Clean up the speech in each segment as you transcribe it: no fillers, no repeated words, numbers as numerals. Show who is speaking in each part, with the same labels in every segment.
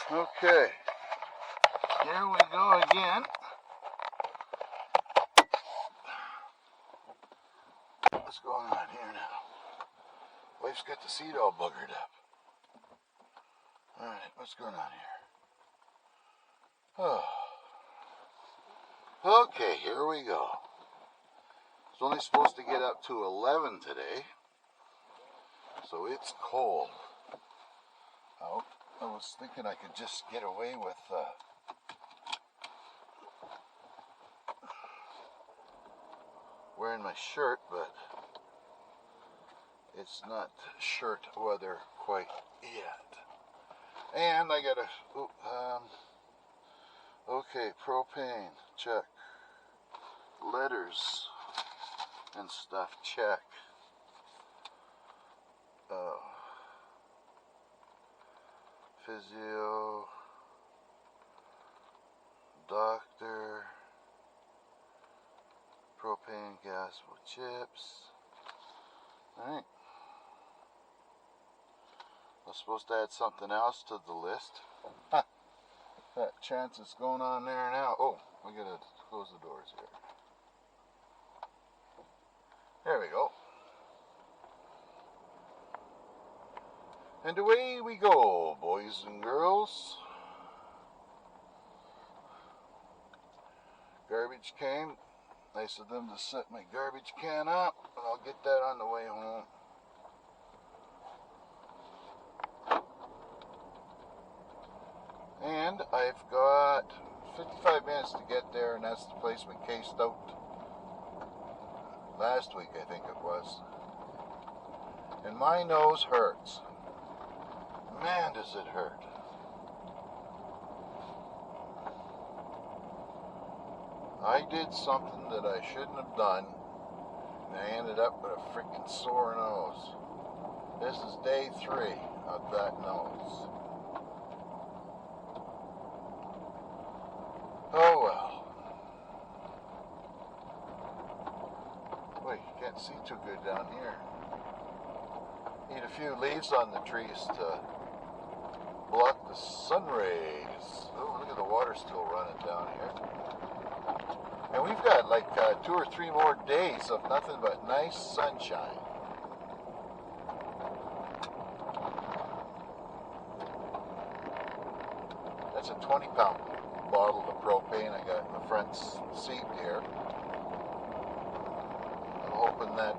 Speaker 1: Okay, here we go again. What's going on here now? Wife's got the seat all buggered up. Alright, what's going on here? Oh. Okay, here we go. It's only supposed to get up to 11 today, so it's cold out. I was thinking I could just get away with wearing my shirt, but it's not shirt weather quite yet. And I gotta, okay, propane, check. Letters and stuff, check. Physio, doctor, propane gas with chips. Alright. I was supposed to add something else to the list. Huh. That chance is going on there now. Oh, we gotta close the doors here. There we go. And away we go, boys and girls. Garbage came. Nice of them to set my garbage can up, and I'll get that on the way home. And I've got 55 minutes to get there, and that's the place we cased out last week, I think it was. And my nose hurts. Man, does it hurt. I did something that I shouldn't have done, and I ended up with a freaking sore nose. This is day 3 of that nose. Oh well. Boy, you can't see too good down here. Need a few leaves on the trees to block the sun rays. Oh, look at the water still running down here. And we've got like 2 or 3 more days of nothing but nice sunshine. That's a 20-pound bottle of propane I got in the front seat here. I'm hoping that,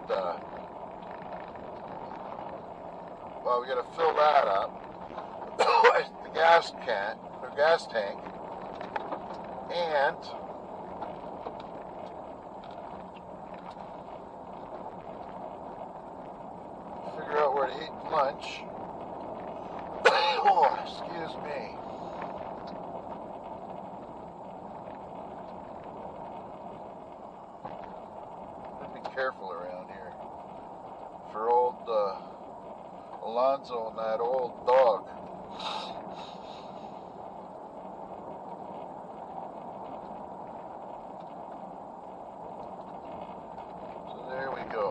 Speaker 1: well, we got to fill that up. The gas tank, and figure out where to eat lunch. Oh, excuse me. Be careful around here. For old Alonzo and that old dog. So there we go.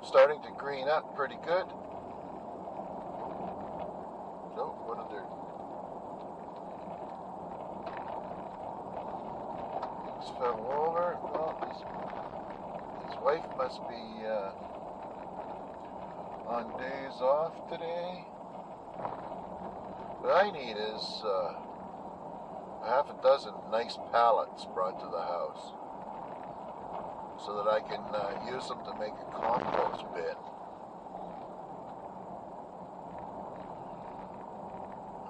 Speaker 1: Starting to green up pretty good. So what are there? Things fell over. Well, his wife must be on days off today. What I need is a half a dozen nice pallets brought to the house so that I can use them to make a compost bin.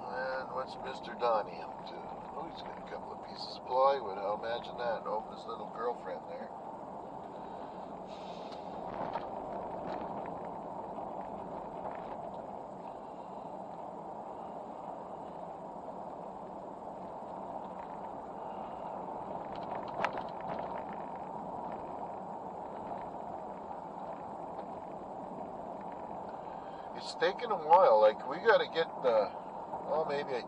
Speaker 1: And what's Mr. Donnie up to? Oh, he's got a couple of pieces of plywood. I'll imagine that. Oh, his little girlfriend there. It's taken a while. Like, we got to get, well, maybe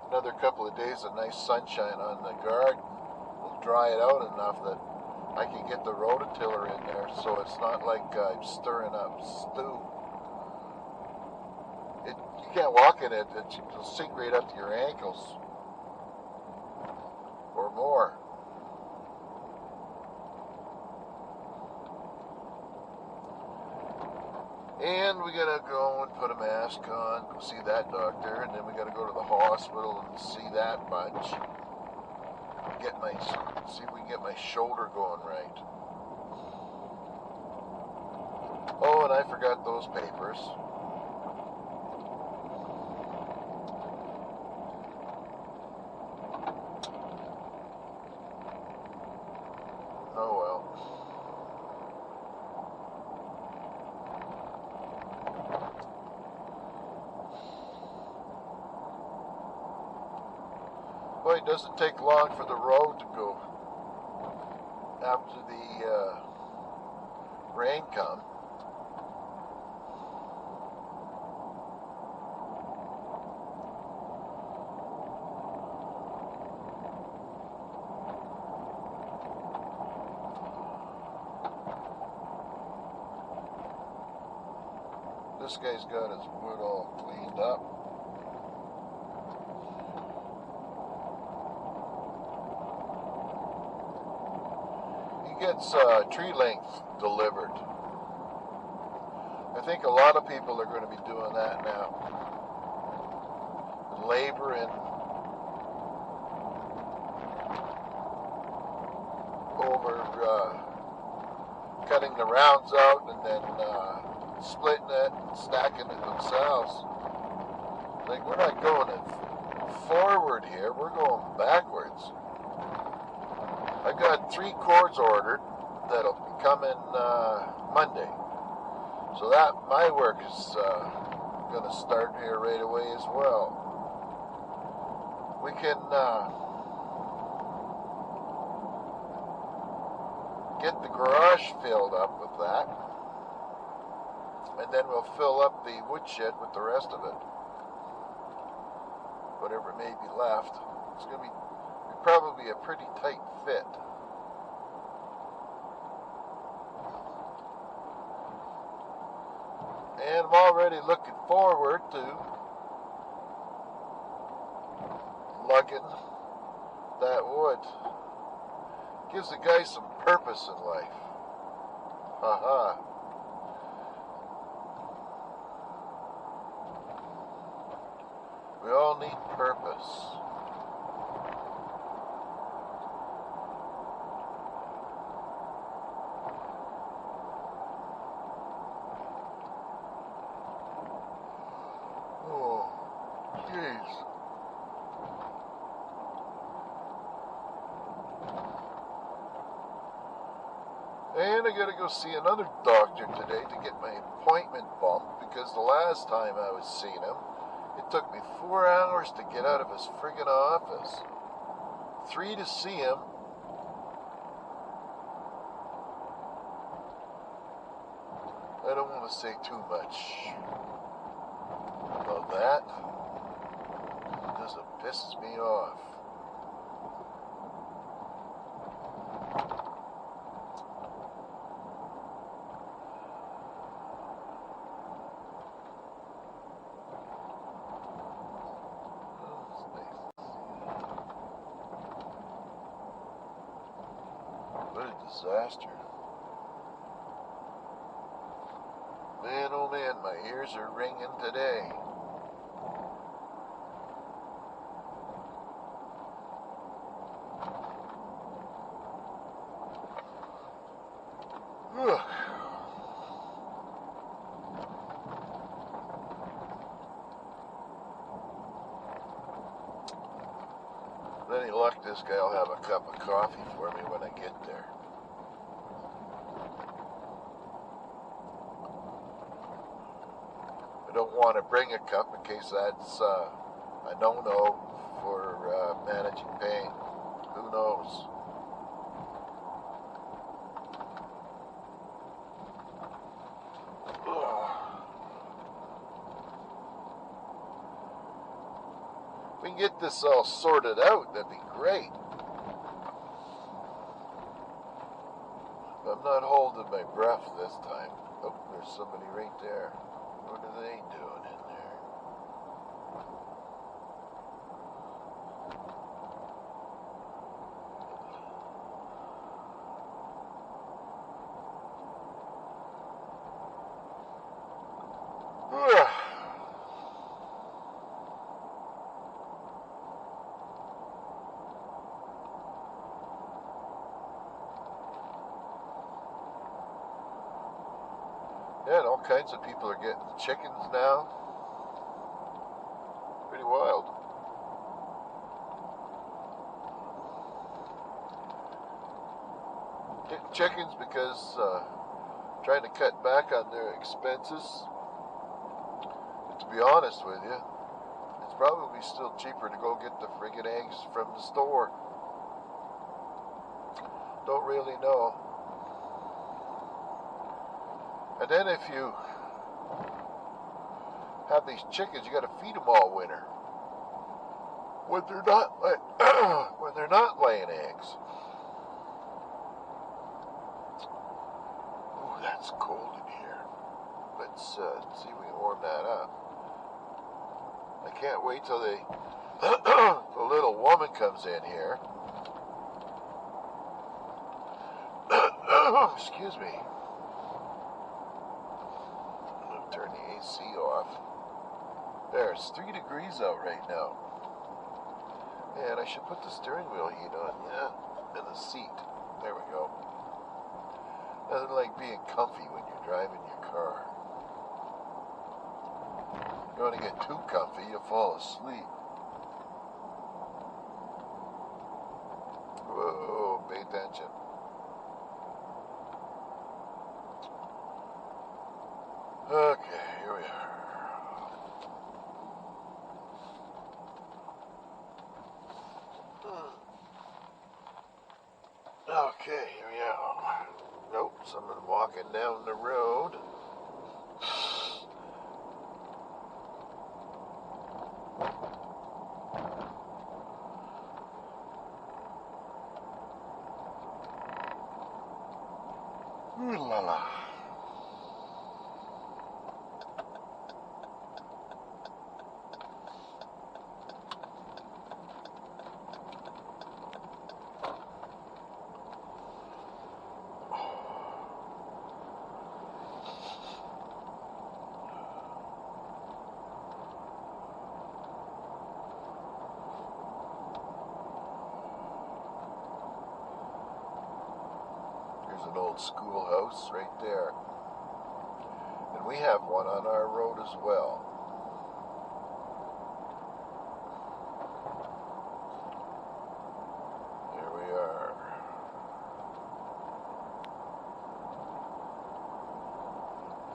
Speaker 1: another couple of days of nice sunshine on the garden. We'll dry it out enough that I can get the rototiller in there so it's not like I'm stirring up stew. You can't walk in it. It'll sink right up to your ankles or more. And we gotta go and put a mask on, go see that doctor, and then we gotta go to the hospital and see that bunch. See if we can get my shoulder going right. Oh, and I forgot those papers. Oh well. Boy, it doesn't take long for the road to go after the rain comes. This guy's got his wood all cleaned up. He gets tree length delivered. I think a lot of people are going to be doing that now. Laboring over cutting the rounds out and then splitting it and stacking it themselves. Like, we're not going forward here, we're going backwards. I got 3 cords ordered that'll be coming Monday. So that my work is going to start here right away as well. We can get the garage filled up with that, and then we'll fill up the woodshed with the rest of it. Whatever may be left. It's going to be probably a pretty tight fit. And I'm already looking forward to lugging that wood. Gives the guy some purpose in life. Haha. We all need purpose. Oh, jeez. And I gotta go see another doctor today to get my appointment bumped, because the last time I was seeing him, it took me 4 hours to get out of his friggin' office. 3 to see him. I don't want to say too much about that, because it pisses me off. What a disaster. Man, oh man, my ears are ringing today. Ugh. With any luck, this guy will have a cup of coffee for me when I get there. I don't want to bring a cup in case that's a no-no for managing pain. Who knows? If we can get this all sorted out, that'd be great. I'm not holding my breath this time. Oh, there's somebody right there. What are they doing in there? Yeah, and all kinds of people are getting chickens now. Pretty wild. Getting chickens because trying to cut back on their expenses. But to be honest with you, it's probably still cheaper to go get the friggin' eggs from the store. Don't really know. And then if you have these chickens, you got to feed them all winter when they're not when they're not laying eggs. Ooh, that's cold in here. Let's see if we can warm that up. I can't wait till the little woman comes in here. Excuse me. I'm going to turn the AC off. There, it's 3 degrees out right now. And I should put the steering wheel heat on, yeah, and the seat. There we go. Nothing like being comfy when you're driving your car. You don't want to get too comfy, you'll fall asleep. Whoa, pay attention. Okay, here we are. Okay, here we are. Nope, someone walking down the road. Ooh la la. There's an old schoolhouse right there. And we have one on our road as well. Here we are.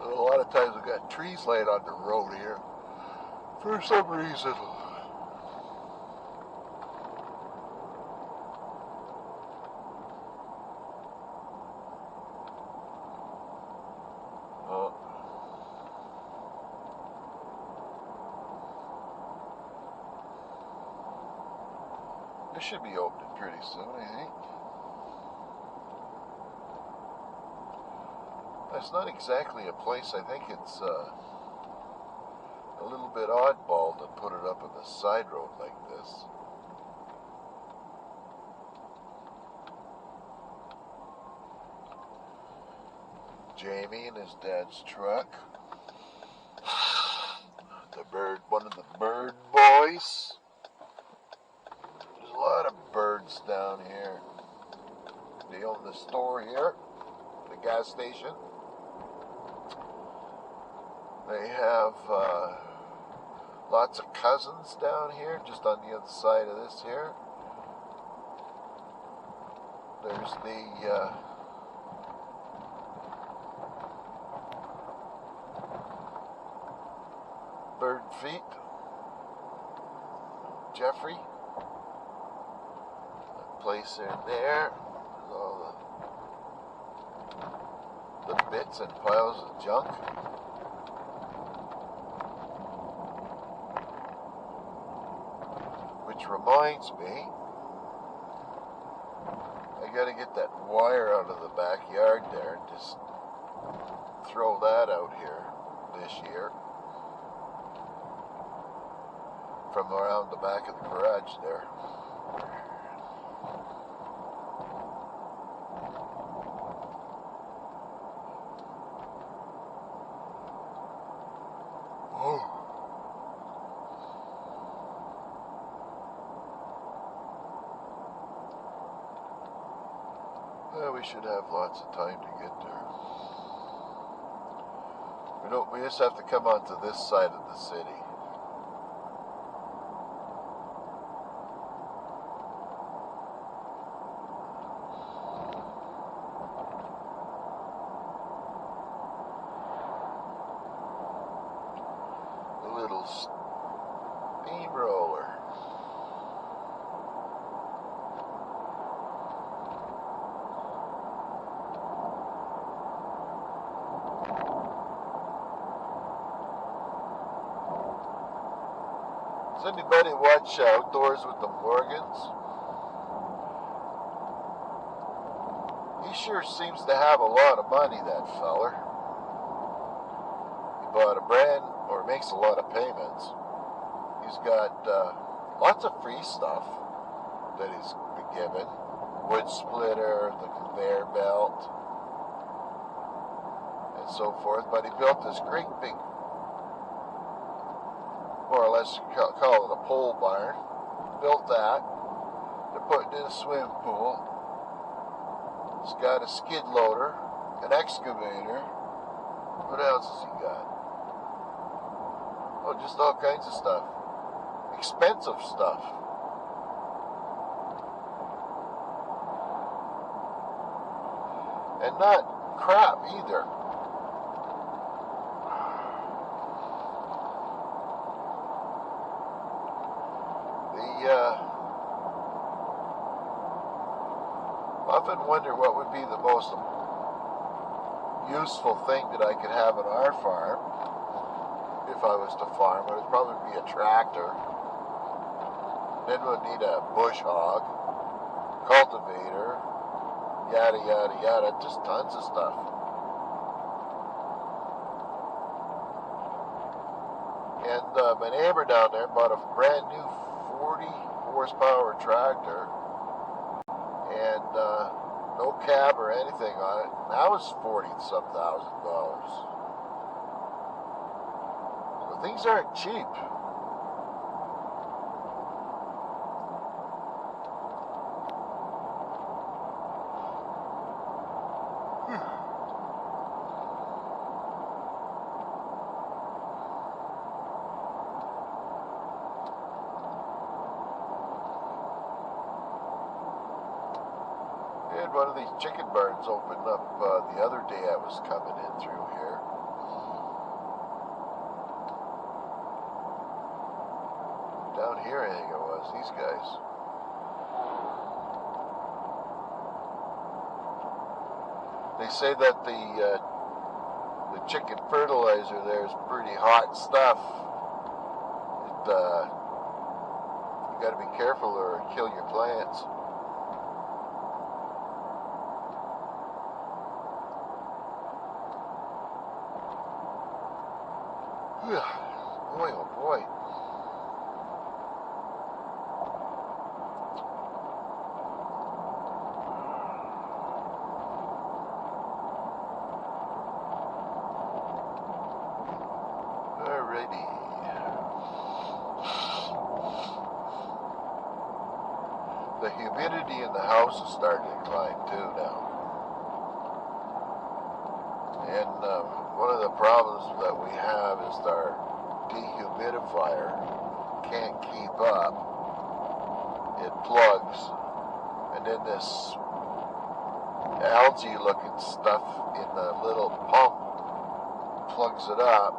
Speaker 1: And a lot of times we've got trees laid on the road here for some reason. This should be opening pretty soon, I think. That's not exactly a place. I think it's a little bit oddball to put it up on the side road like this. Jamie and his dad's truck. One of the bird boys. There's a lot of birds down here. They own the store here, the gas station. They have lots of cousins down here, just on the other side of this here. There's the bird feet. Jeffrey. That place in there. All the bits and piles of junk. Which reminds me, I gotta get that wire out of the backyard there and just throw that out here this year. From around the back of the garage there. Oh. Well, we should have lots of time to get there. We just have to come onto this side of the city. A little steamroller. Does anybody watch Outdoors with the Morgans? He sure seems to have a lot of money, that feller. He bought a brand, or makes a lot of payments. He's got lots of free stuff that he's been given. Wood splitter, the conveyor belt, and so forth. But he built this great big, more or less call it a pole barn. Built that. They're putting in a swimming pool. It's got a skid loader, an excavator. What else has he got? Oh, just all kinds of stuff. Expensive stuff. And not crap either. Often wonder what would be the most useful thing that I could have on our farm if I was to farm. It would probably be a tractor. Then we'd need a bush hog, cultivator, yada yada yada, just tons of stuff. And my neighbor down there bought a brand new 40 horsepower tractor, and no cab or anything on it. That was $40-some thousand. So things aren't cheap. One of these chicken barns opened up the other day I was coming in through here. Down here I think it was, these guys. They say that the chicken fertilizer there is pretty hot stuff. You got to be careful or it'll kill your plants. Boy, oh boy. Alrighty. The humidity in the house is starting to climb too now. And one of the problems that we have is our dehumidifier can't keep up. It plugs, and then this algae looking stuff in the little pump plugs it up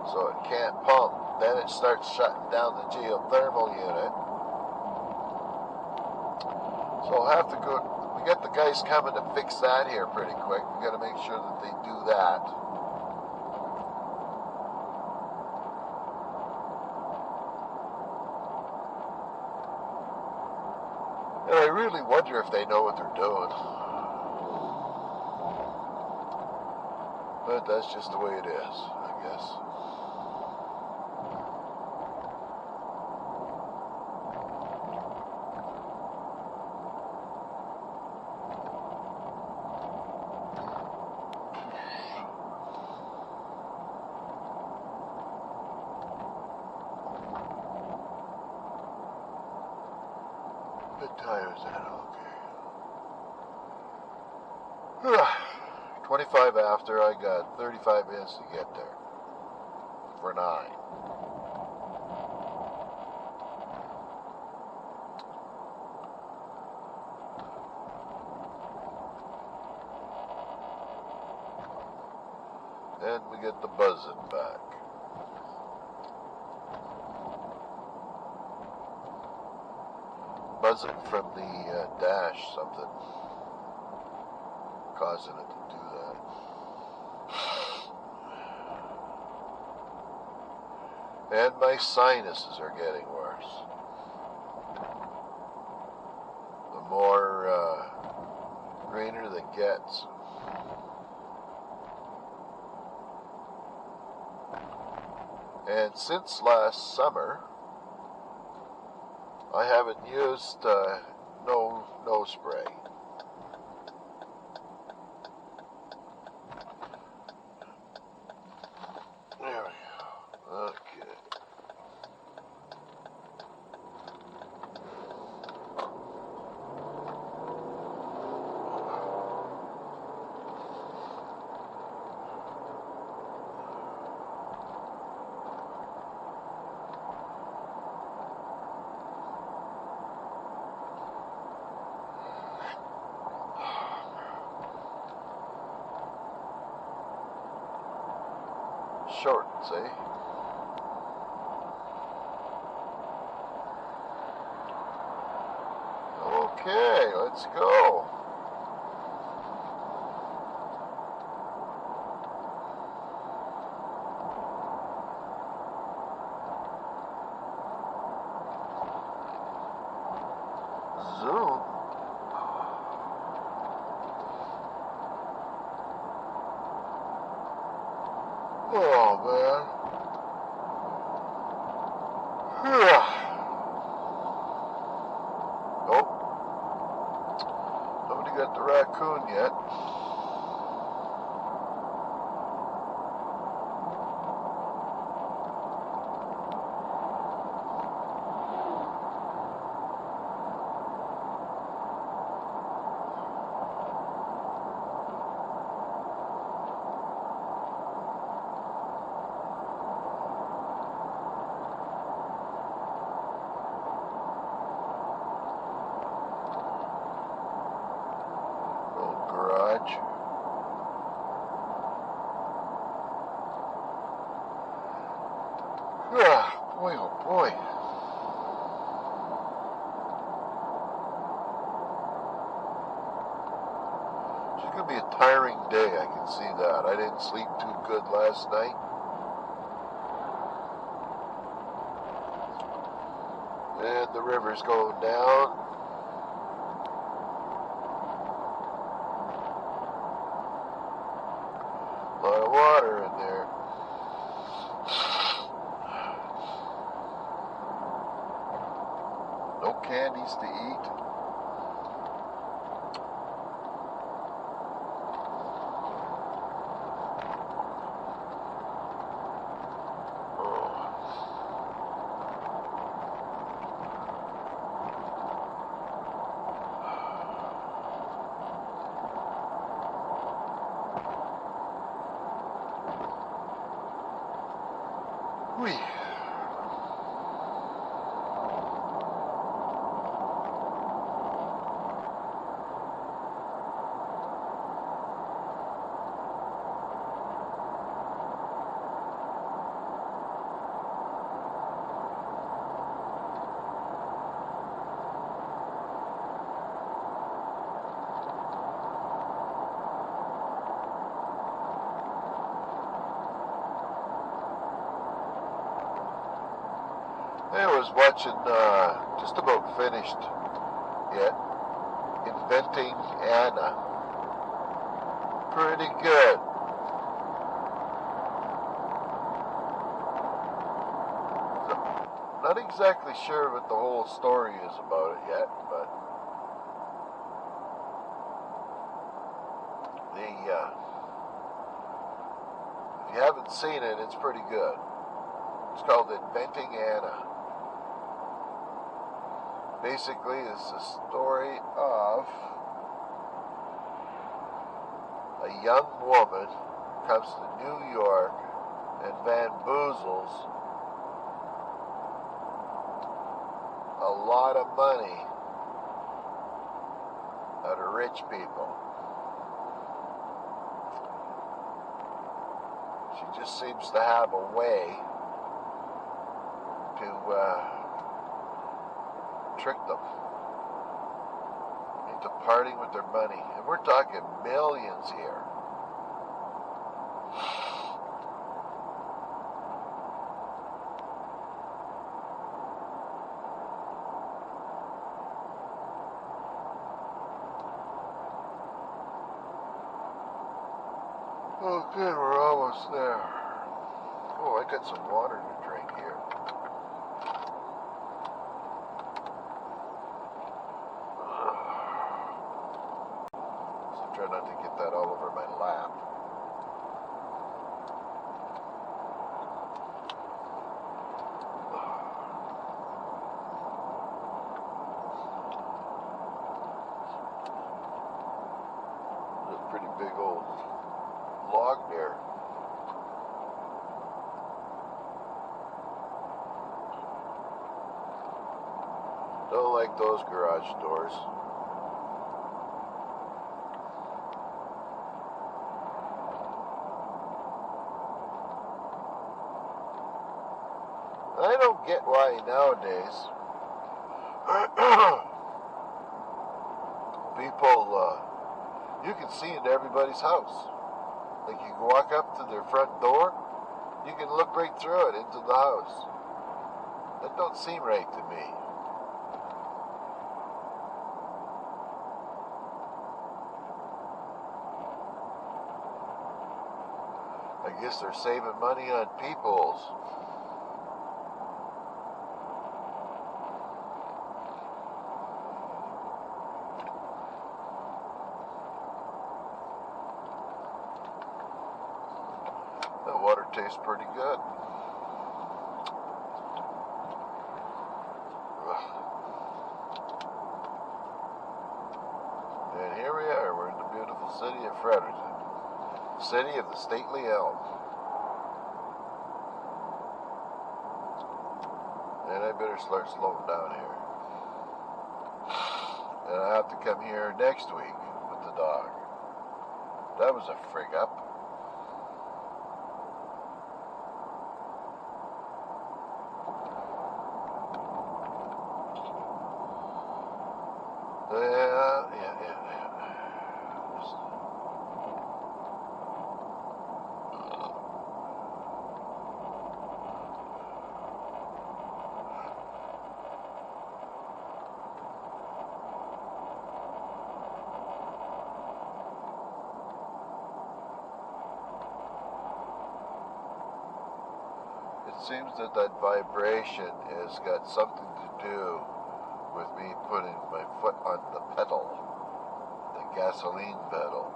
Speaker 1: so it can't pump. Then it starts shutting down the geothermal unit. So I'll have to go. We got the guys coming to fix that here pretty quick. We got to make sure that they do that. And I really wonder if they know what they're doing. But that's just the way it is, I guess. What time is that? Okay. 25 after, I got 35 minutes to get there for 9. And we get the buzzing back. Buzzing from the dash, something causing it to do that. And my sinuses are getting worse. The more greener the gets. And since last summer, I haven't used no spray. There we go. Okay. Shorts, eh? Okay, let's go. Zoom. Oh, man. Nope. Nobody got the raccoon yet. Garage. Boy, oh boy. It's going to be a tiring day, I can see that. I didn't sleep too good last night. And the river's going down. A lot of water in there. No candies to eat. Whee. I was watching, just about finished yet, Inventing Anna. Pretty good. So, not exactly sure what the whole story is about it yet, but if you haven't seen it, it's pretty good. It's called Inventing Anna. Basically, it's a story of a young woman comes to New York and bamboozles a lot of money out of rich people. She just seems to have a way to trick them into parting with their money. And we're talking millions here. Okay, we're almost there. Oh, I got some water to drink here. So try not to get that all over my lap. There's a pretty big old log there. Don't like those garage doors. I don't get why nowadays people, you can see into everybody's house. Like you can walk up to their front door, you can look right through it into the house. That don't seem right to me. I guess they're saving money on peoples. That water tastes pretty good. And here we are. We're in the beautiful city of Fredericton. City of the stately elm. And I better start slowing down here. And I have to come here next week with the dog. That was a frig up. Yeah. It seems that vibration has got something to do with me putting my foot on the pedal, the gasoline pedal.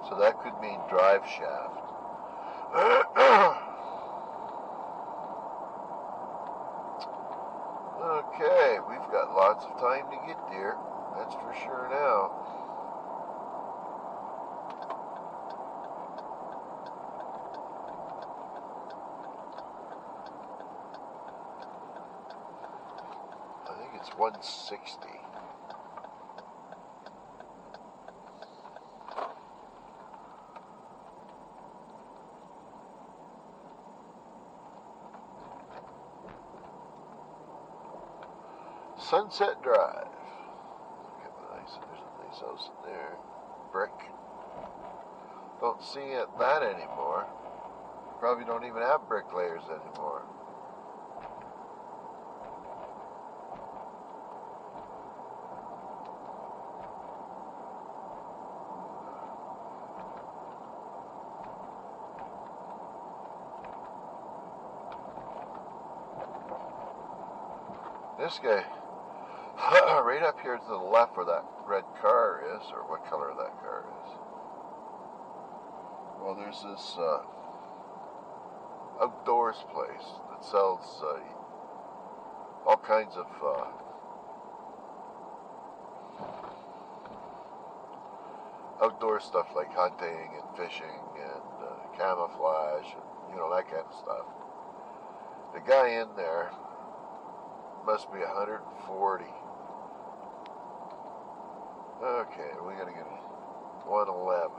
Speaker 1: So that could mean drive shaft. Okay, we've got lots of time to get there. That's for sure now. I think it's 160. Sunset Drive. Look at the nice, there's a nice house in there. Brick. Don't see that anymore. Probably don't even have bricklayers anymore. This guy, right up here to the left where that red car is, or what color that car is. Well, there's this outdoors place that sells all kinds of outdoor stuff like hunting and fishing and camouflage, and, that kind of stuff. The guy in there must be 140. Okay, we gotta get 111.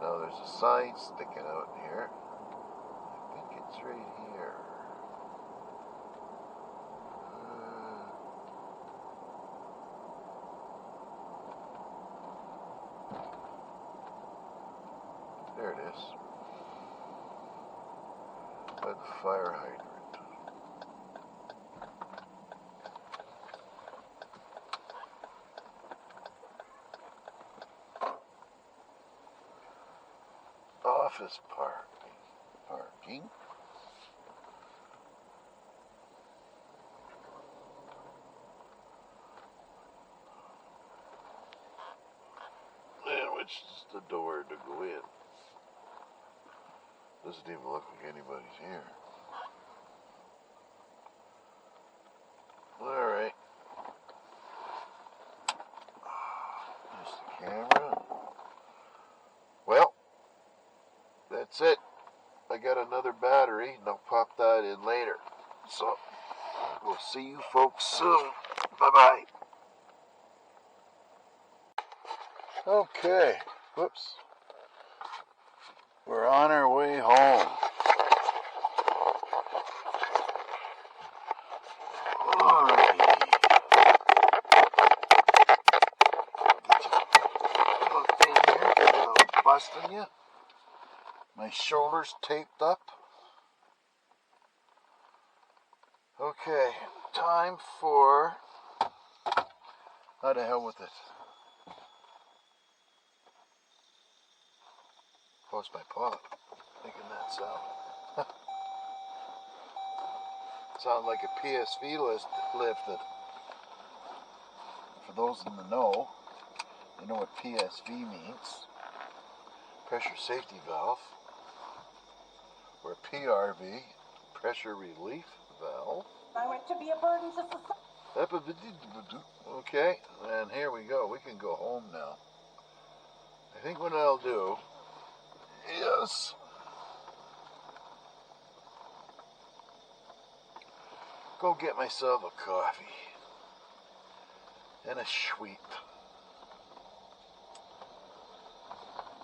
Speaker 1: Now there's a sign sticking out here. I think it's right here. There it is. By the fire hydrant. Office parking. And which is the door to go in? Doesn't even look like anybody's here. Alright. There's the camera. Well, that's it. I got another battery, and I'll pop that in later. So, we'll see you folks soon. Bye-bye. Okay. Whoops. We're on our way home. Alrighty. Get you hooked in here, without busting you. My shoulders taped up. Okay, time for... How the hell with it? Post my paw. Making that sound. Sound like a PSV lifted. For those in the know, they know what PSV means. Pressure safety valve. Or PRV, pressure relief valve.
Speaker 2: I went to be a burden to society.
Speaker 1: Okay, and here we go. We can go home now. I think what I'll do is go get myself a coffee and a sweet.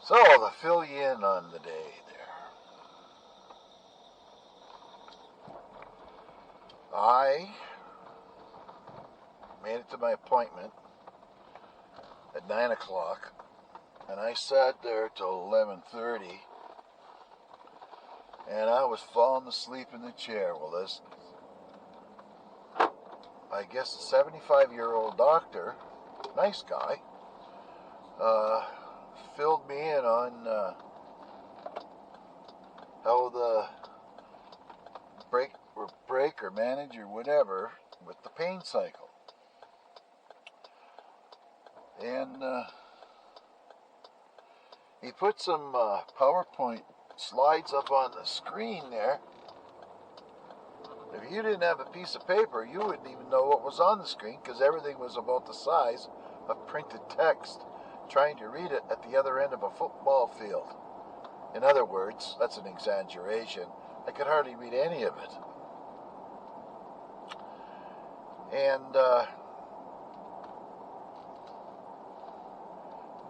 Speaker 1: So, to fill you in on the day there. I made it to my appointment at 9 o'clock, and I sat there till 11:30, and I was falling asleep in the chair. Well, this, I guess, a 75-year-old doctor, nice guy, filled me in on how the break or manage or whatever with the pain cycle. And he put some PowerPoint slides up on the screen there. If you didn't have a piece of paper, you wouldn't even know what was on the screen, because everything was about the size of printed text, trying to read it at the other end of a football field. In other words, that's an exaggeration. I could hardly read any of it. And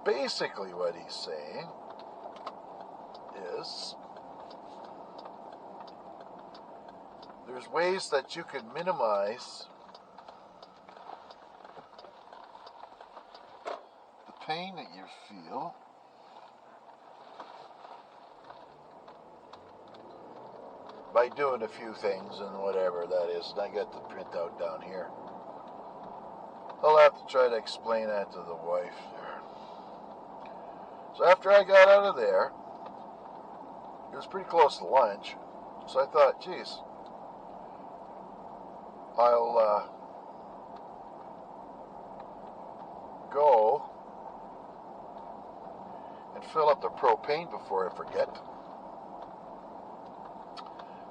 Speaker 1: basically what he's saying is there's ways that you can minimize the pain that you feel by doing a few things and whatever that is. And I got the printout down here. I'll have to try to explain that to the wife there. So after I got out of there, it was pretty close to lunch, so I thought, geez, I'll go and fill up the propane before I forget.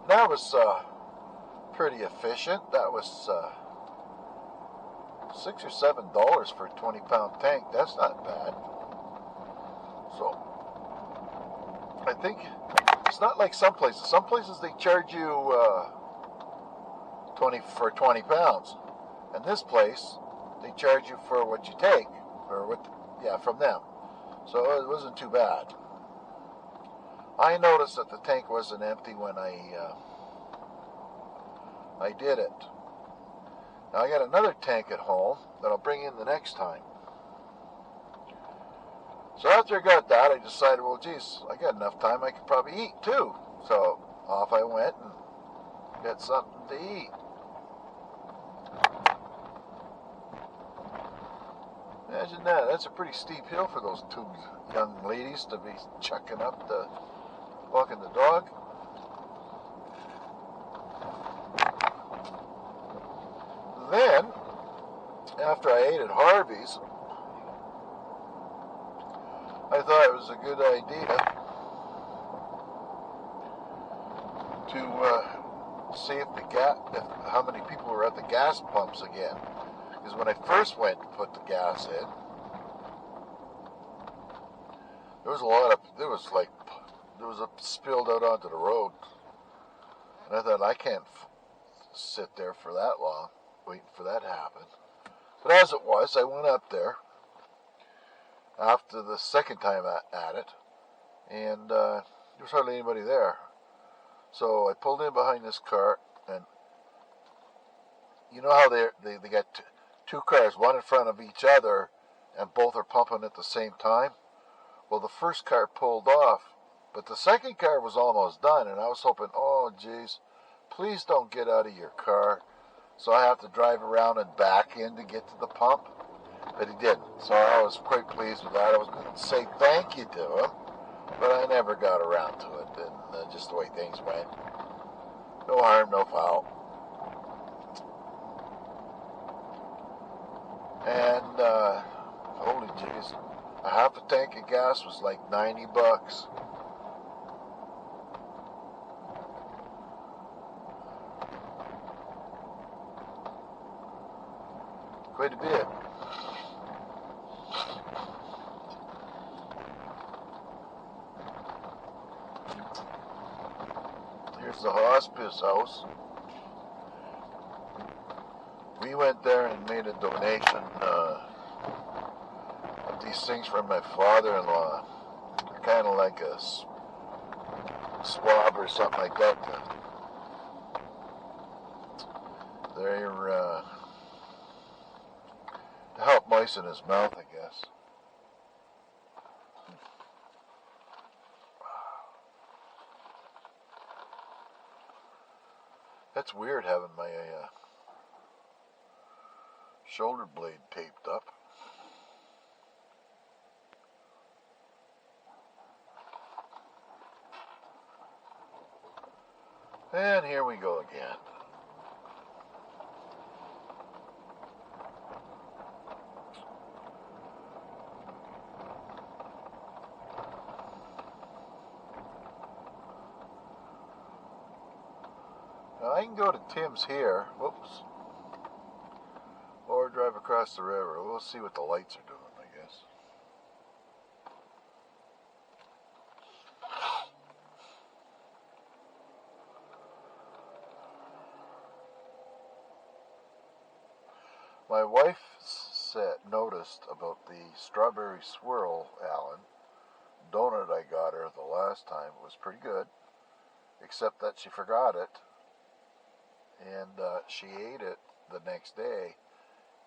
Speaker 1: That was pretty efficient. That was $6 or $7 for a 20-pound tank. That's not bad. So I think it's not like some places. Some places they charge you 20 pounds, and this place they charge you for what you take, or what, yeah, from them. So it wasn't too bad. I noticed that the tank wasn't empty when I did it. Now I got another tank at home that I'll bring in the next time. So after I got that, I decided, well, geez, I got enough time, I could probably eat too. So off I went and got something to eat. Imagine that. That's a pretty steep hill for those two young ladies to be chucking up the, walking the dog. Then, after I ate at Harvey's, I thought it was a good idea to see if how many people were at the gas pumps again. Because when I first went to put the gas in, there was spilled out onto the road. And I thought, I can't sit there for that long, waiting for that to happen. But as it was, I went up there after the second time at it, and there was hardly anybody there. So I pulled in behind this car, and you know how they got two cars, one in front of each other, and both are pumping at the same time? Well, the first car pulled off, but the second car was almost done, and I was hoping, oh, geez, please don't get out of your car. So I have to drive around and back in to get to the pump. But he didn't, so I was quite pleased with that. I was going to say thank you to him, but I never got around to it, and just the way things went. No harm, no foul. And, holy jeez, a half a tank of gas was like $90. Quite a bit. Here's the hospice house. We went there and made a donation of these things from my father-in-law. They're kind of like a swab or something like that. They're to help moisten his mouth, I guess. That's weird having my shoulder blade taped up. And here we go again. Now I can go to Tim's here, whoops, or drive across the river. We'll see what the lights are doing, I guess. My wife noticed about the strawberry swirl, Alan, donut I got her the last time. It was pretty good, except that she forgot it, and she ate it the next day,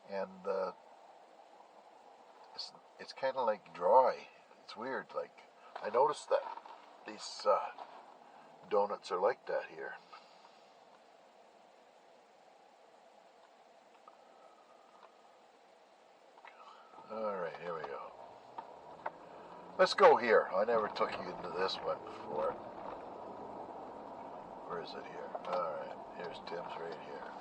Speaker 1: and it's kind of like dry. It's weird. Like, I noticed that these donuts are like that here. Alright, here we go. Let's go here. I never took you into this one before. Where is it here? Alright, here's Tim's right here.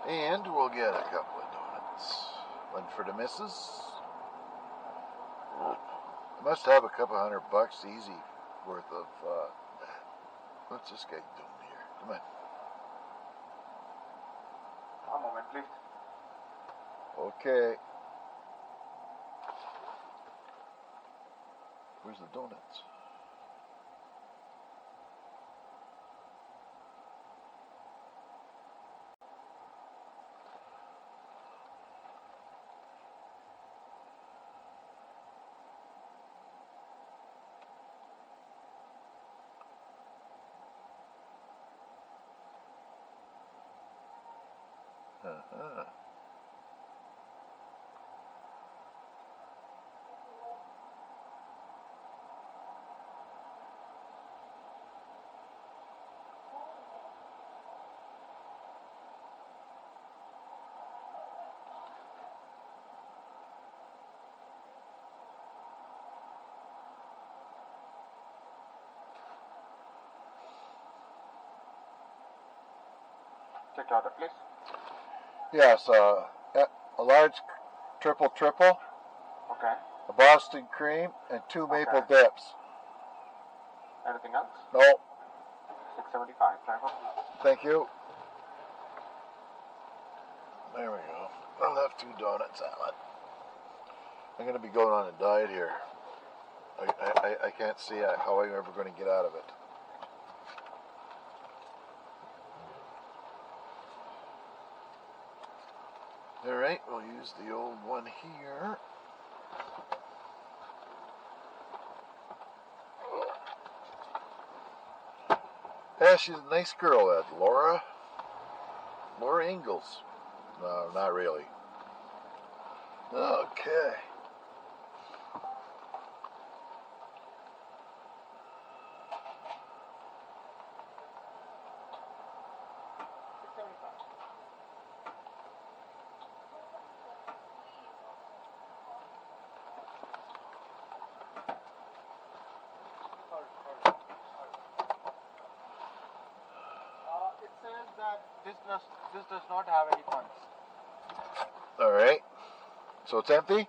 Speaker 1: And we'll get a couple of donuts. One for the missus. I must have a couple $100 easy worth of, what's this guy doing here? Come on.
Speaker 3: A moment, please.
Speaker 1: Okay. Where's the donuts? Uh-huh.
Speaker 3: Check out the place.
Speaker 1: Yes, a large triple,
Speaker 3: Okay.
Speaker 1: a Boston cream, and 2 maple dips.
Speaker 3: Anything else?
Speaker 1: No,
Speaker 3: 675. Driver.
Speaker 1: thank you. There we go. I'll have 2 donut salad. I'm going to be going on a diet here. I can't see how I'm ever going to get out of it. Alright, we'll use the old one here. Yeah, she's a nice girl, that Laura Ingalls. No, not really. Okay.
Speaker 3: It says that this does not have any funds.
Speaker 1: Alright. So it's empty?
Speaker 3: Yeah,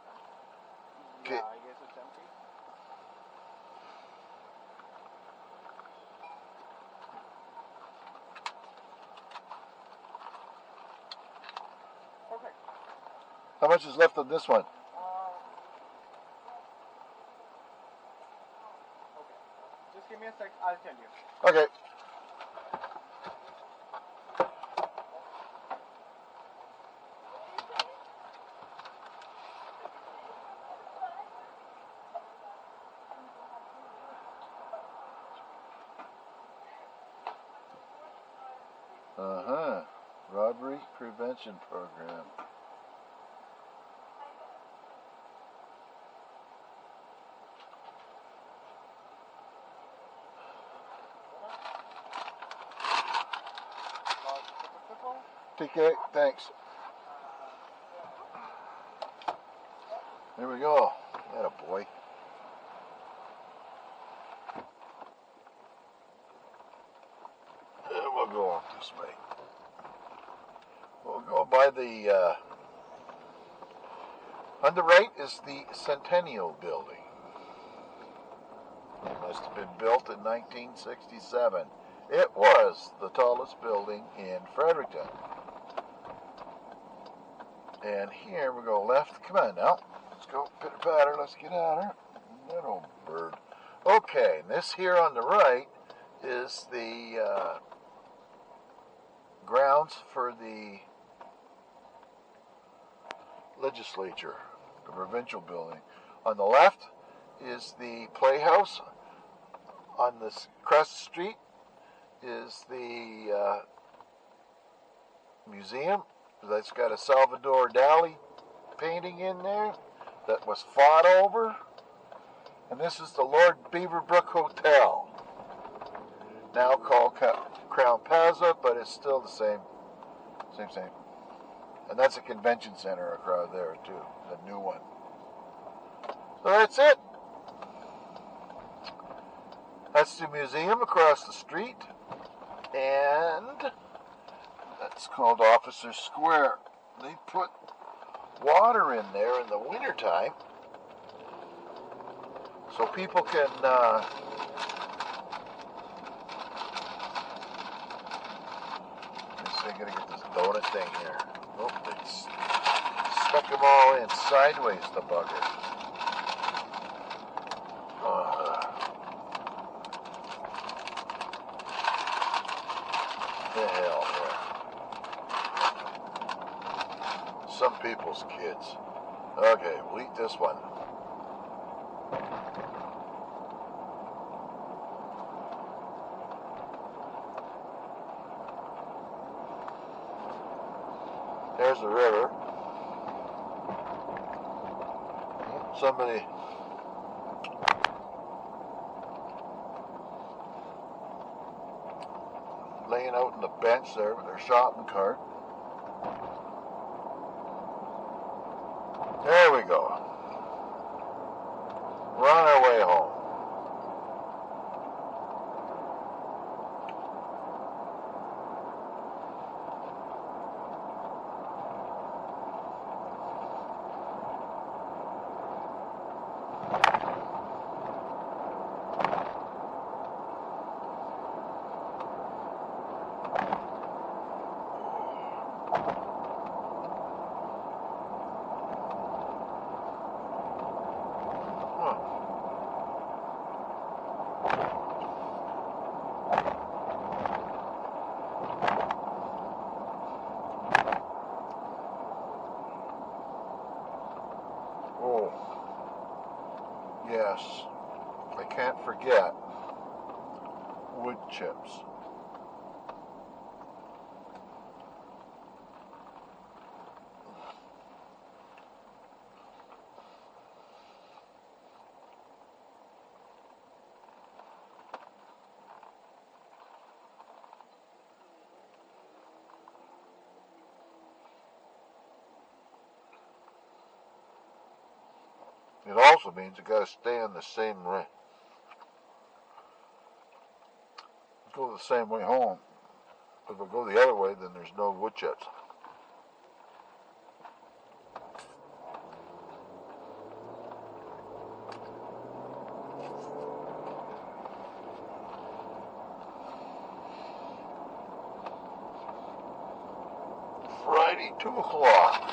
Speaker 1: Okay.
Speaker 3: I guess it's empty. Perfect.
Speaker 1: How much is left on this one?
Speaker 3: Okay. Just give me a sec. I'll tell you.
Speaker 1: Okay. Uh-huh. Robbery Prevention Program. TK, thanks. There we go. Atta boy. And we'll go on this way. We'll go by the, on the right is the Centennial Building. It must have been built in 1967. It was the tallest building in Fredericton. And here we go left. Come on now. Let's go pitter patter. Let's get at her. That old bird. Okay, this here on the right is the grounds for the legislature, the provincial building. On the left is the playhouse. On this across the street is the museum. That's got a Salvador Dali painting in there that was fought over. And this is the Lord Beaverbrook Hotel, now called Crown Plaza, but it's still the same. And that's a convention center across there too, the new one. So that's it. That's the museum across the street, and that's called Officer Square. They put water in there in the wintertime so people can I gotta get this donut thing here. Nope, they stuck them all in sideways, the bugger. The hell here. Some people's kids. Okay, we'll eat this one. There's the river. Somebody laying out on the bench there with their shopping cart. There we go. We're on our way home. Oh, yes, I can't forget wood chips. It also means you gotta stay on the same way. Go the same way home. If we go the other way, then there's no wood chips. Friday, 2 o'clock.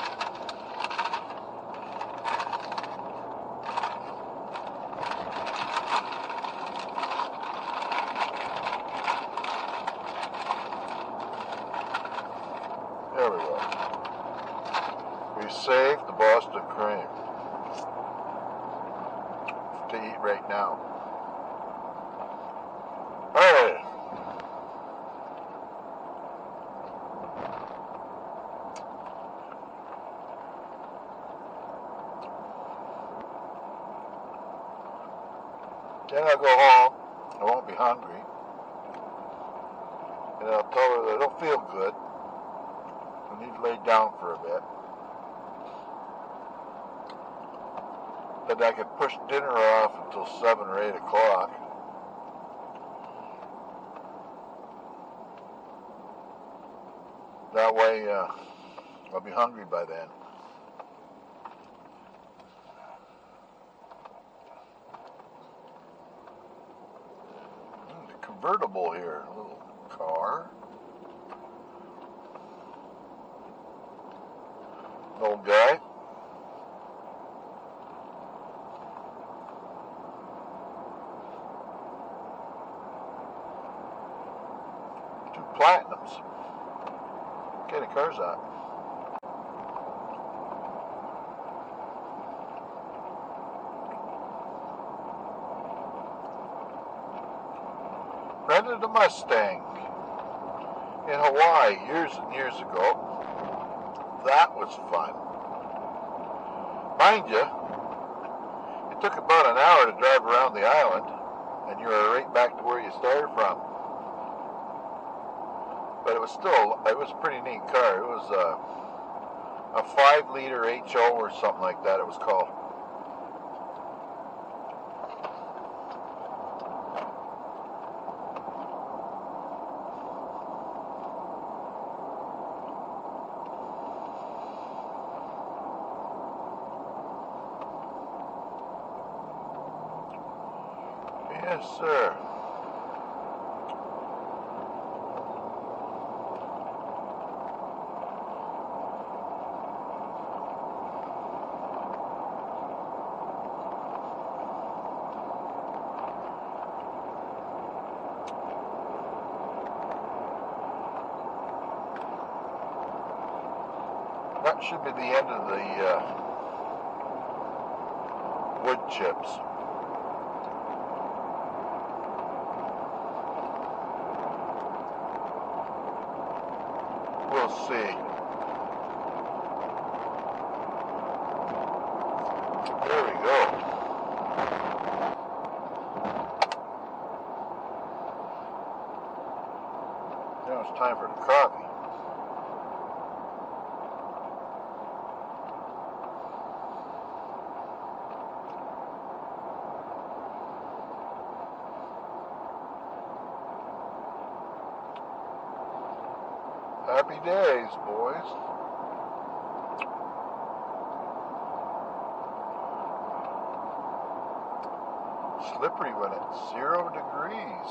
Speaker 1: There we go. We saved the Boston cream to eat right now. Alright. Then I'll go home. I won't be hungry. And I'll tell her that I don't feel good. I need to lay down for a bit. But I could push dinner off until 7 or 8 o'clock. That way, I'll be hungry by then. The convertible here, a little car. Old guy. Two Platinums. What kind of car's that? Rented a Mustang in Hawaii years and years ago. That was fun. Mind you, it took about an hour to drive around the island, and you were right back to where you started from. But it was a pretty neat car. It was a 5-liter HO or something like that it was called. Yes, sir. That should be the end of the wood chips. We'll see. There we go. Now it's time for the coffee. Happy days, boys. Slippery when it's 0 degrees.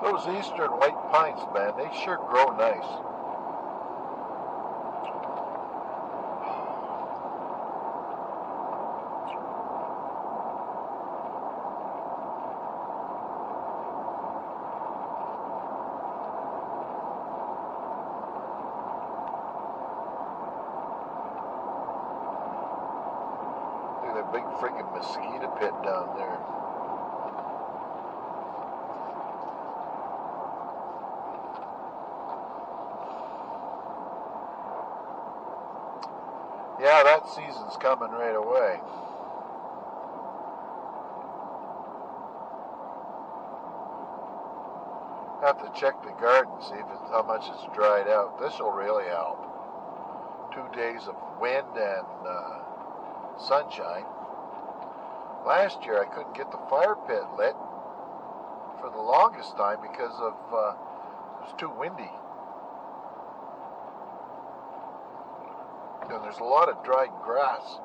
Speaker 1: Those eastern white pines, man, they sure grow nice. Look at that big freaking mosquito pit down there. Yeah, that season's coming right away. Have to check the garden, see if how much it's dried out. This will really help. 2 days of wind and sunshine. Last year I couldn't get the fire pit lit for the longest time because of it was too windy. And there's a lot of dried grass.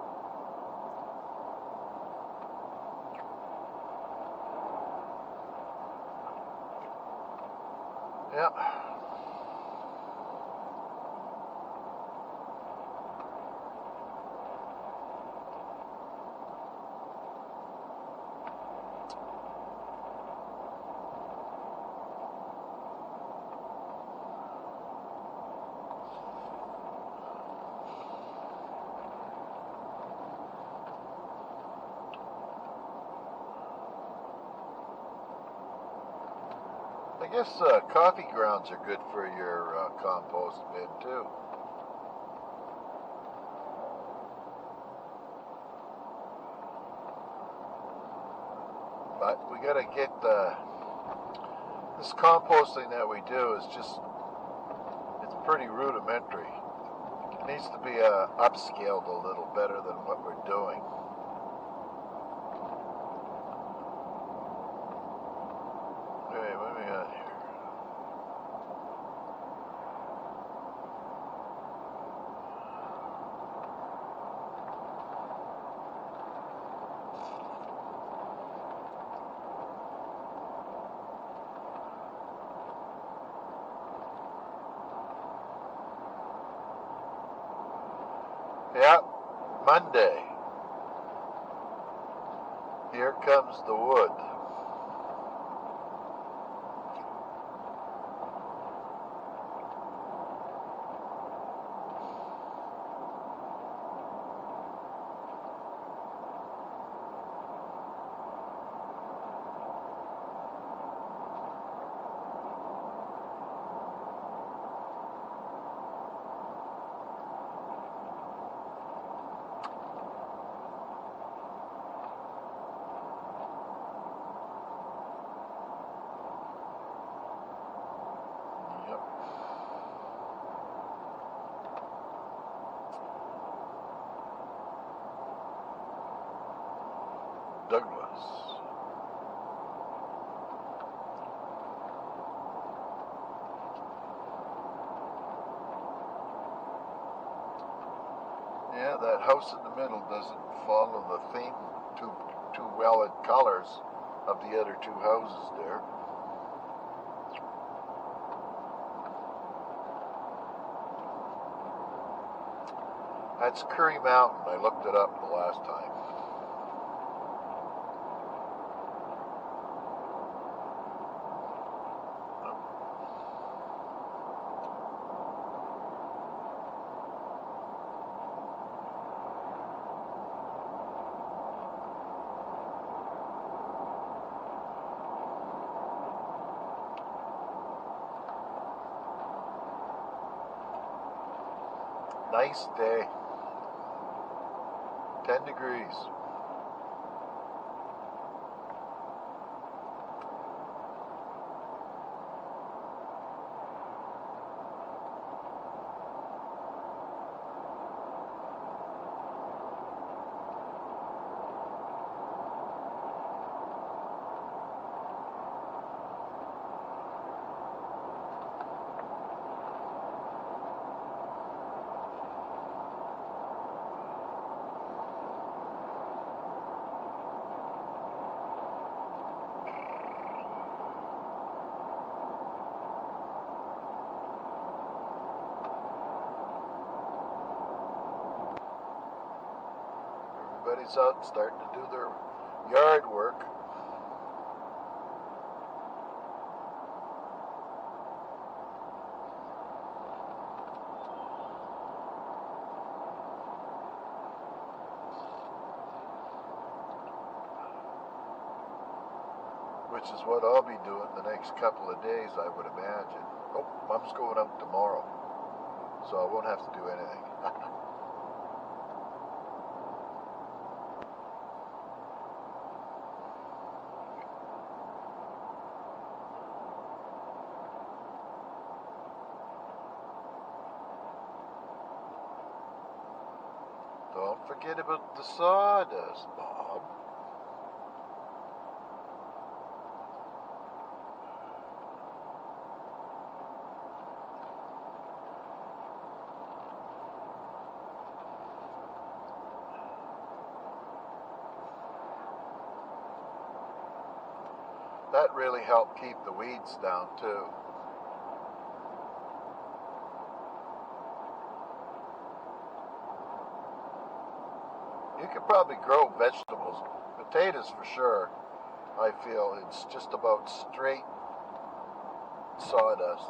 Speaker 1: Yeah. I guess coffee grounds are good for your compost bin too. But we gotta get this composting that we do is just, it's pretty rudimentary. It needs to be upscaled a little better than what we're doing. Okay, what do we got here? Yeah, Monday. Here comes the wood. Douglas. Yeah, that house in the middle doesn't follow the theme too well in colors of the other two houses there. That's Curry Mountain. I looked it up the last time. Nice day. 10 degrees. Everybody's out starting to do their yard work. Which is what I'll be doing the next couple of days, I would imagine. Oh, Mom's going out tomorrow, so I won't have to do anything. Don't forget about the sawdust, Bob. That really helped keep the weeds down too. You could probably grow vegetables, potatoes for sure. I feel it's just about straight sawdust.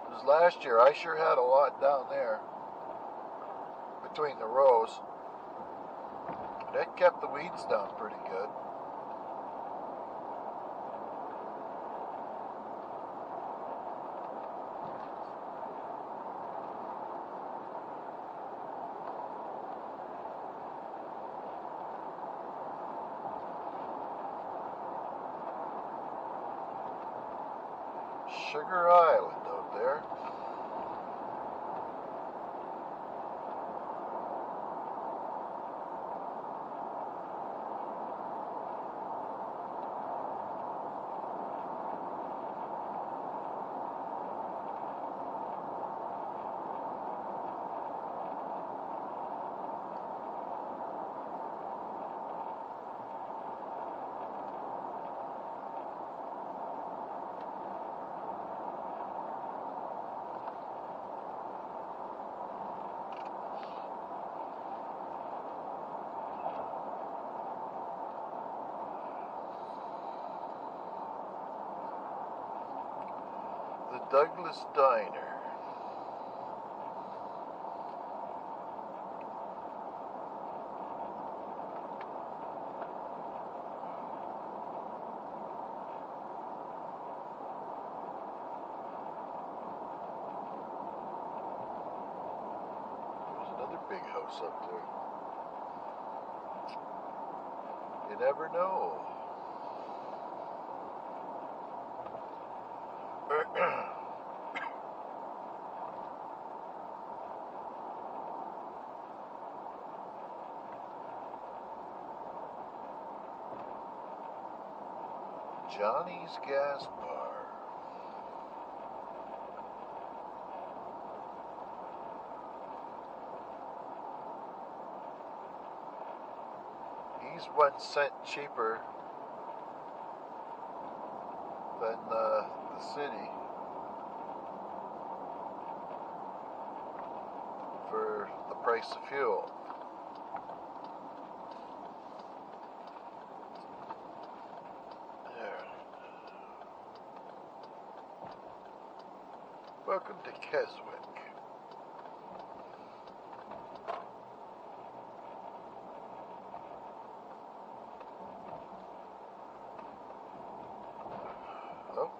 Speaker 1: Because last year I sure had a lot down there between the rows. That kept the weeds down pretty good. Sugar Island out there. The Douglas Diner. There's another big house up there. You never know. Johnny's Gas Bar. He's 1 cent cheaper than the city for the price of fuel. There. Welcome to Keswick. Oh,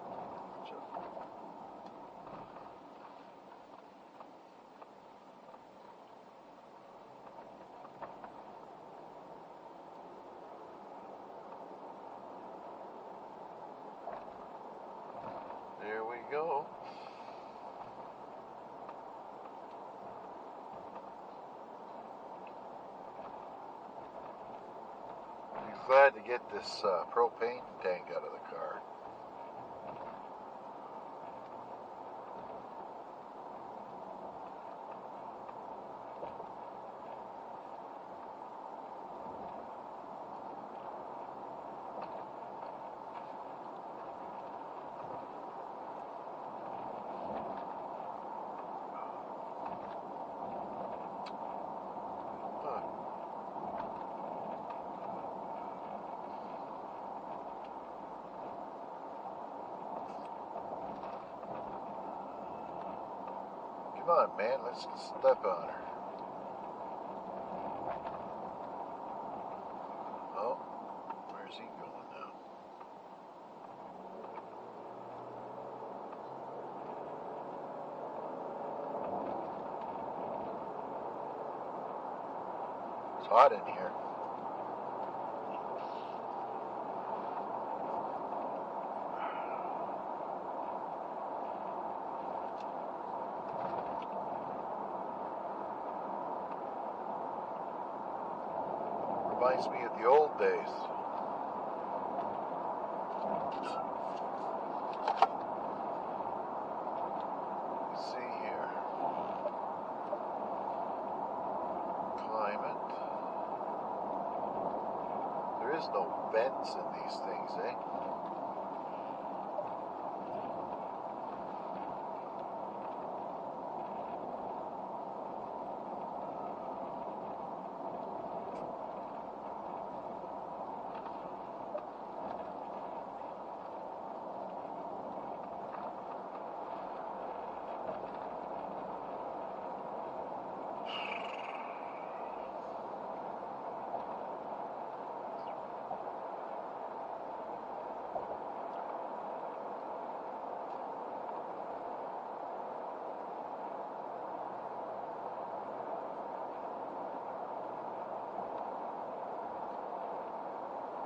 Speaker 1: there we go. I'm glad to get this propane tank out of the car. Come on, man, let's step on her. Oh, where's he going now? It's hot in here. Reminds me of the old days. Let's see here. Climate. There is no vents in these things, eh?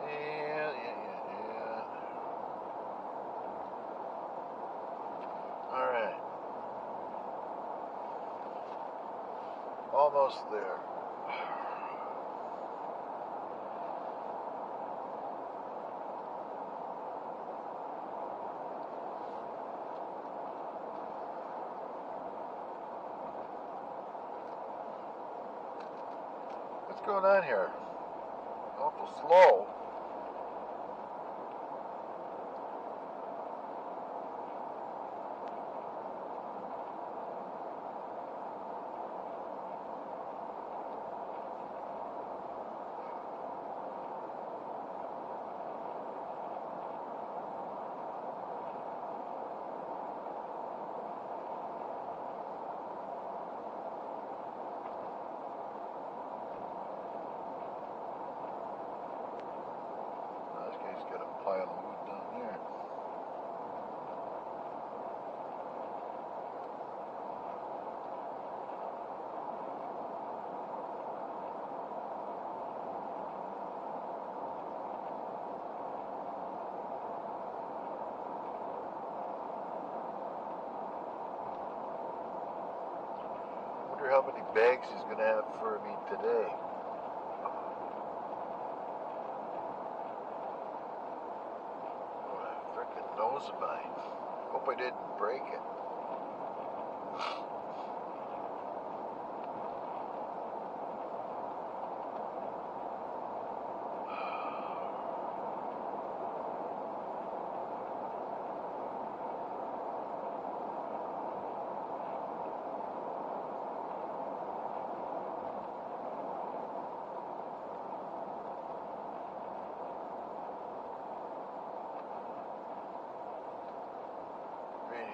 Speaker 1: Yeah. Alright. Almost there. What's going on here? Awful slow. This guy's got a pile of wood down there. Wonder how many bags he's going to have for me today. What a frickin' nose of mine. Hope I didn't break it.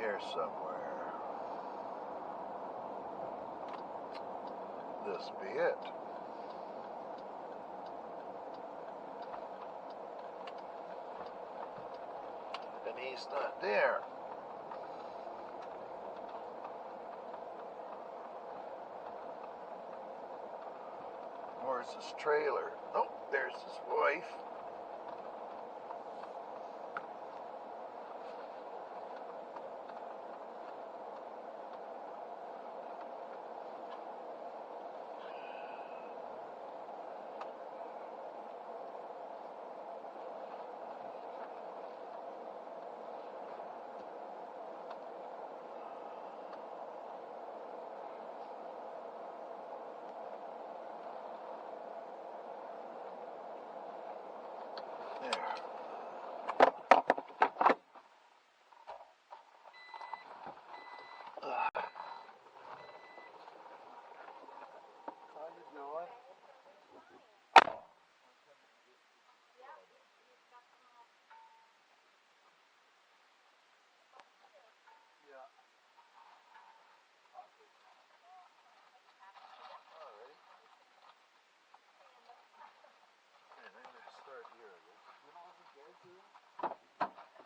Speaker 1: here somewhere. This be it. And he's not there. Where's his trailer? Oh, there's his wife.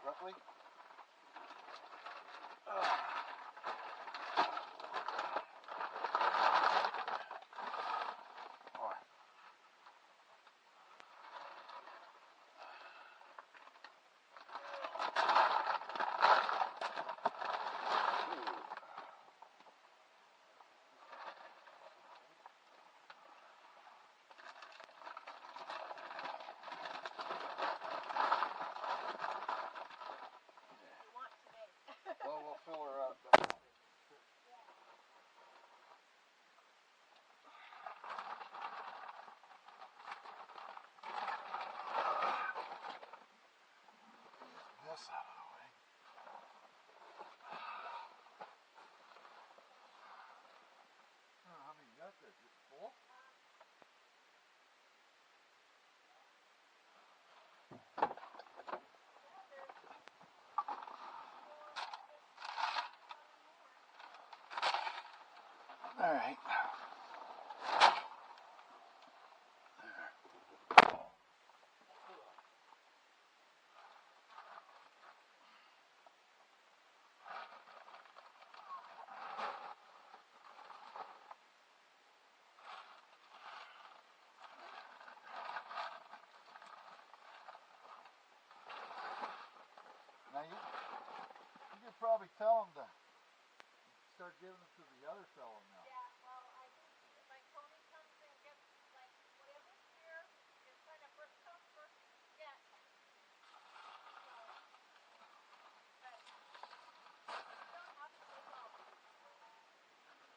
Speaker 1: Roughly? Well, we'll fill her up. This out of the way. How many you got there? Just full? All right. Now you could probably tell them to start giving them to the other fellow now.
Speaker 2: Yeah, well, I think like Tony comes and gets like whatever's here is kind of first come, first get. So, but you don't have to take all these.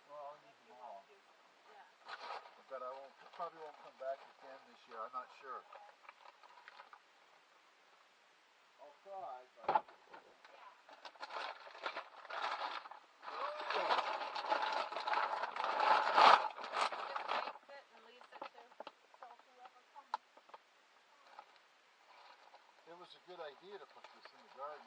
Speaker 1: Well, I'll use them all.
Speaker 2: Yeah.
Speaker 1: But I probably won't come back again this year. I'm not sure. I'll try, but. It was a good idea to put this in the garden.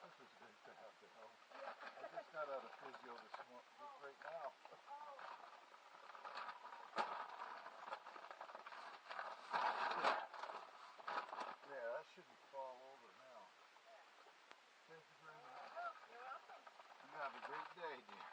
Speaker 1: This is good to have to help. I just got out of physio this morning, right now. Yeah, that shouldn't fall over now. Thank you very much.
Speaker 2: You're welcome.
Speaker 1: You have a great day, dear.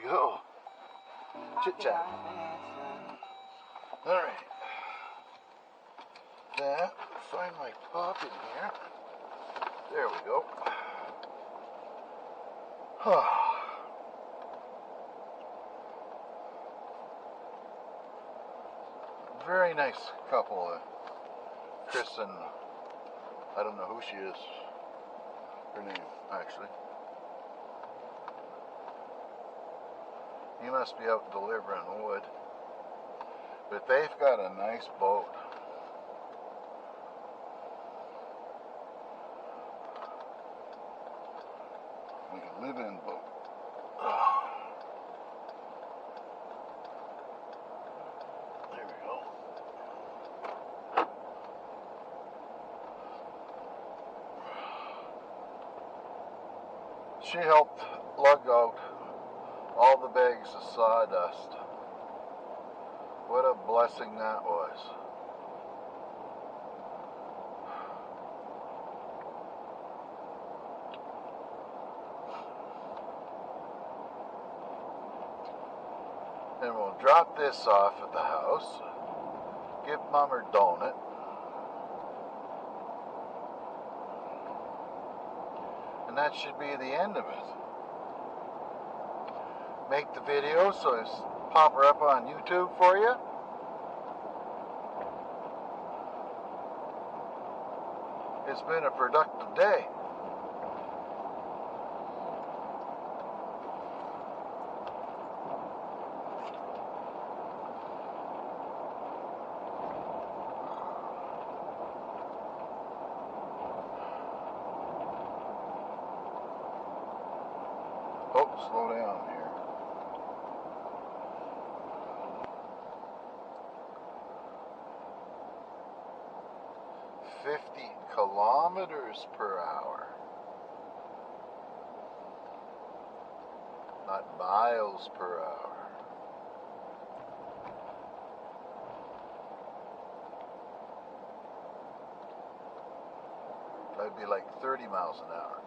Speaker 1: go. Chit chat. All right. That. Find my pop in here. There we go. Very nice couple. Chris and I don't know who she is. Her name, actually. He must be out delivering wood. But they've got a nice boat. We can live in boat. There we go. She helped lug out all the bags of sawdust. What a blessing that was. And we'll drop this off at the house. Give Mom her donut. And that should be the end of it. Make the video so it's pop her up on YouTube for you. It's been a productive day. Oh, slow down here. Kilometers per hour. Not miles per hour. That'd be like 30 miles an hour.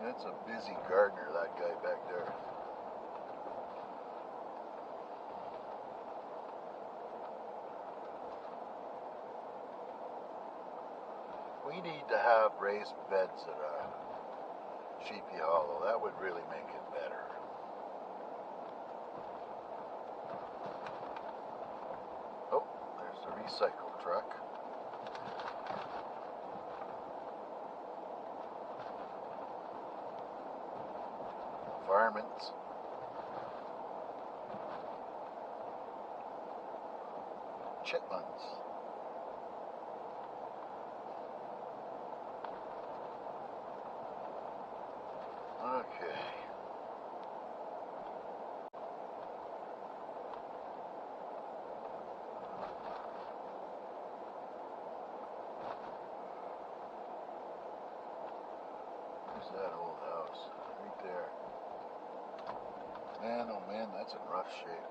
Speaker 1: That's a busy gardener, that guy back there. We need to have raised beds at Sheepy Hollow. That would really make it better. Oh, there's the recycle truck. Varmints. Chitlins. Okay. Where's that old house? Right there. Man, oh man, that's in rough shape.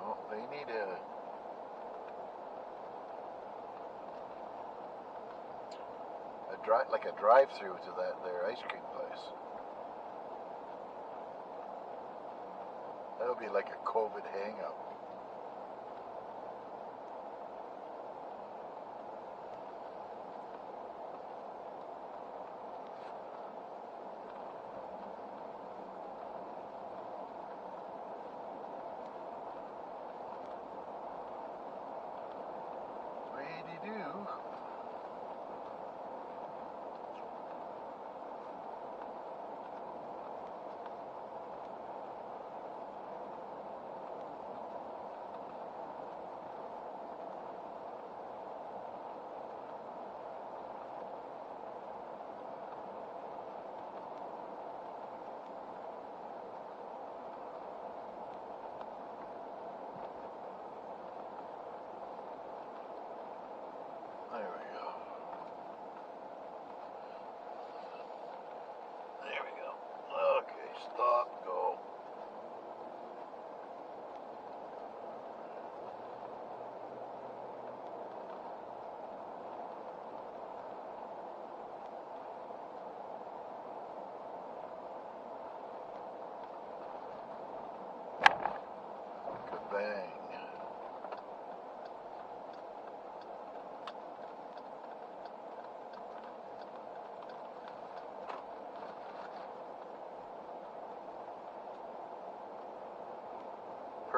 Speaker 1: Oh, they need a drive-through to their ice cream place. That'll be like a COVID hangout. Lady-do.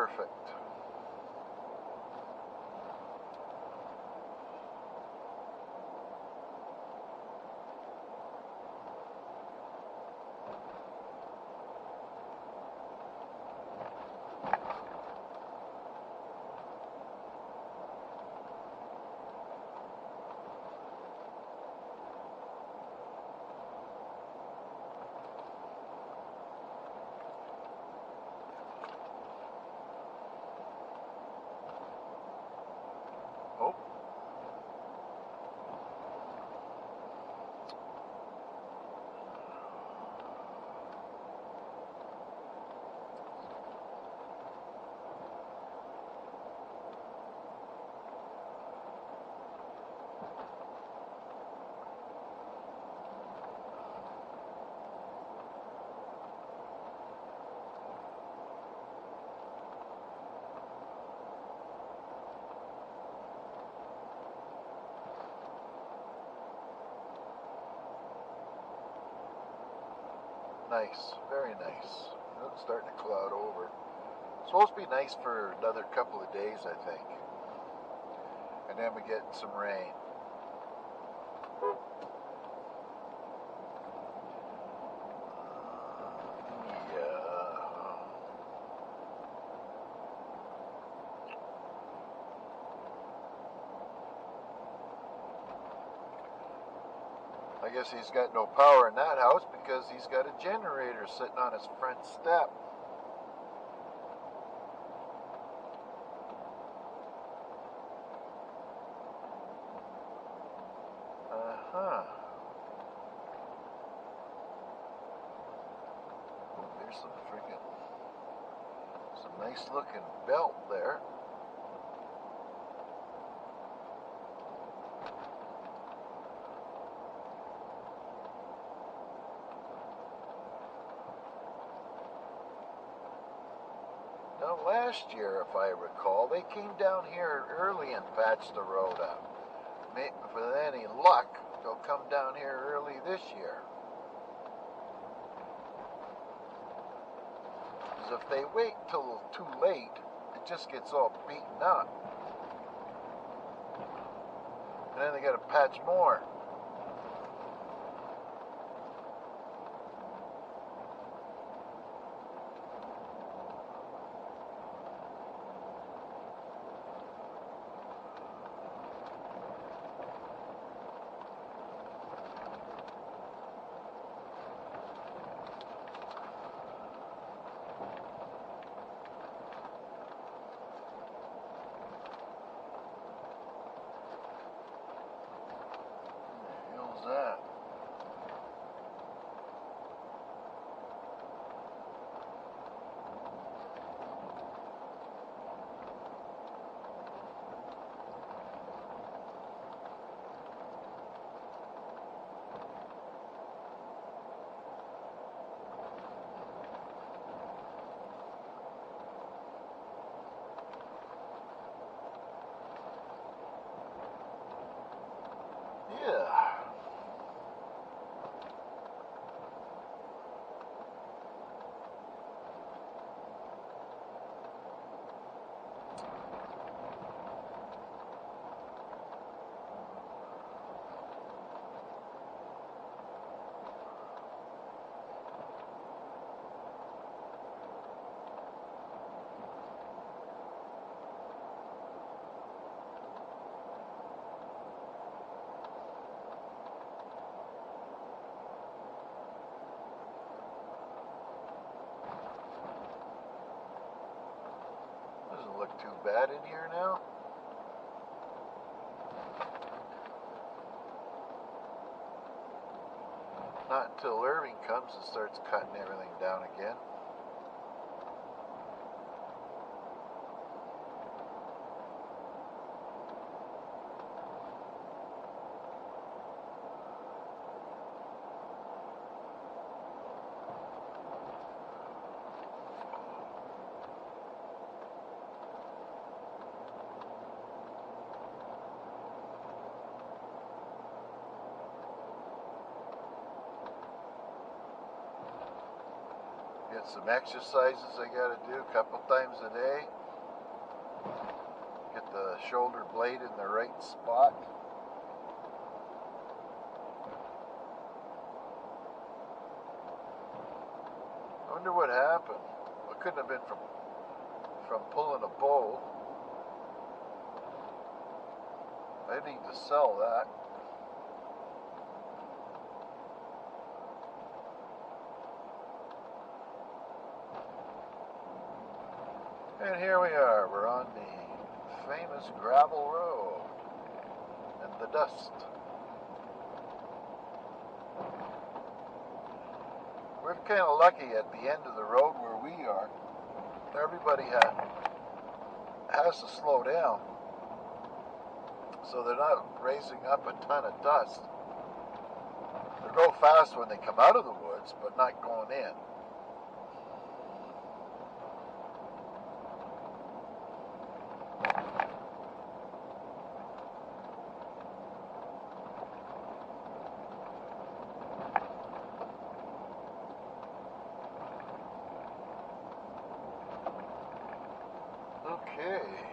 Speaker 1: perfect. Oh. Nice, very nice. It's starting to cloud over. It's supposed to be nice for another couple of days, I think. And then we get some rain. I guess he's got no power in that house because he's got a generator sitting on his front step. Uh-huh. Oh, there's some nice looking belt there. Now, last year, if I recall, they came down here early and patched the road up. With any luck, they'll come down here early this year. Because if they wait till too late, it just gets all beaten up. And then they got to patch more. That. Yeah. Doesn't look too bad in here now. Not until Irving comes and starts cutting everything down again. Get some exercises I gotta do a couple times a day. Get the shoulder blade in the right spot. I wonder what happened. It couldn't have been from pulling a bow. I need to sell that. And here we are. We're on the famous gravel road and the dust. We're kind of lucky at the end of the road where we are. Everybody has to slow down, so they're not raising up a ton of dust. They go fast when they come out of the woods, but not going in. Okay.